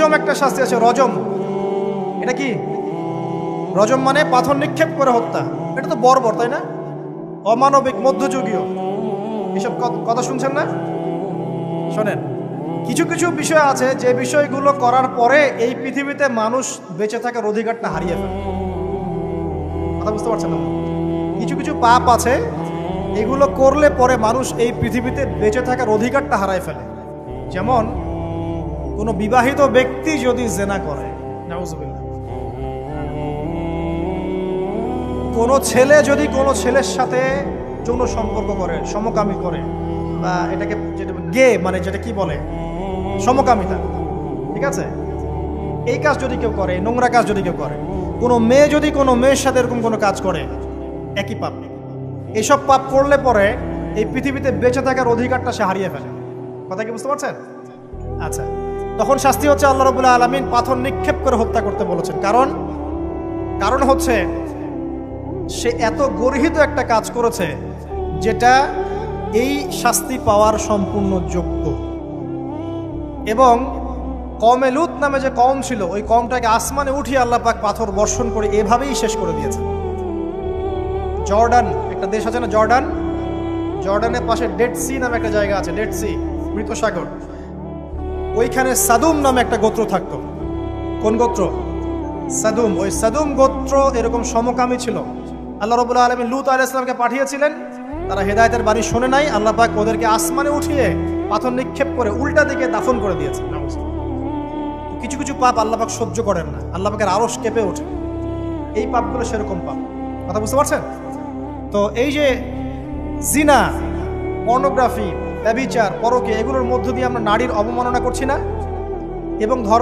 রজম একটা শাস্তি আছে, রজম। এটা কি? রজম মানে পাথর নিক্ষেপ করে হত্যা। এটা তো বর্বর, তাই না? অমানবিক, মধ্যযুগীয়। এসব কথা শুনছেন না? শোনেন, কিছু কিছু বিষয় আছে যে বিষয়গুলো করার পরে এই পৃথিবীতে মানুষ বেঁচে থাকার অধিকারটা হারিয়ে ফেলে। কথা বুঝতে পারছেন না? কিছু কিছু পাপ আছে, এগুলো করলে পরে মানুষ এই পৃথিবীতে বেঁচে থাকার অধিকারটা হারায় ফেলে। যেমন কোনো বিবাহিত ব্যক্তি যদি জেনা করে, নাউজুবিল্লাহ, কোনো ছেলে যদি কোনো ছেলের সাথে যৌন সম্পর্ক করে, সমকামী করে, বা এটাকে যেটা গে মানে যেটা কি বলে, সমকামিতা, ঠিক আছে, এই কাজ যদি কেউ করে, নোংরা কাজ যদি কেউ করে, কোনো মেয়ে যদি কোনো মেয়ের সাথে এরকম কোনো কাজ করে, একই পাপ। এইসব পাপ করলে পরে এই পৃথিবীতে বেঁচে থাকার অধিকারটা সে হারিয়ে ফেলে। কথা কি বুঝতে পারছেন? আচ্ছা, তখন শাস্তি হচ্ছে আল্লাহ রাব্বুল আলামিন পাথর নিক্ষেপ করে হত্যা করতে বলেছেন। কারণ হচ্ছে সে এত গর্হিত একটা কাজ করেছে যেটা এই শাস্তি পাওয়ার সম্পূর্ণ যোগ্য। এবং কওমে লূত নামে যে কওম ছিল, ওই কওমটাকে আসমানে উঠিয়ে আল্লাহ পাক পাথর বর্ষণ করে এভাবেই শেষ করে দিয়েছে। জর্ডান একটা দেশ আছে না, জর্ডানের পাশে ডেড সি নামে একটা জায়গা আছে, ডেড সি, মৃত সাগর। ওইখানে সাদুম নামে একটা গোত্র থাকতো। কোন গোত্র? সাদুম। ওই সাদুম গোত্র এরকম সমকামী ছিল। আল্লাহ রাব্বুল আলামিন লূত আলাইহিস সালামকে পাঠিয়েছিলেন, তারা হেদায়েতের বাণী শোনে নাই। আল্লাহ পাক ওদেরকে আসমানে উঠিয়ে পাথর নিক্ষেপ করে উল্টা দিকে দাফন করে দিয়েছে। কিছু কিছু পাপ আল্লাহ পাক সহ্য করেন না, আল্লাহ পাকের আরশ কেঁপে ওঠে। এই পাপগুলো সেরকম পাপ। কথা বুঝতে পারছেন? তো এই যে জিনা, পর্নোগ্রাফি, ব্যভিচার, পরকে, এগুলোর মধ্য দিয়ে আমরা নারীর অবমাননা করছি না? এবং ধর্ম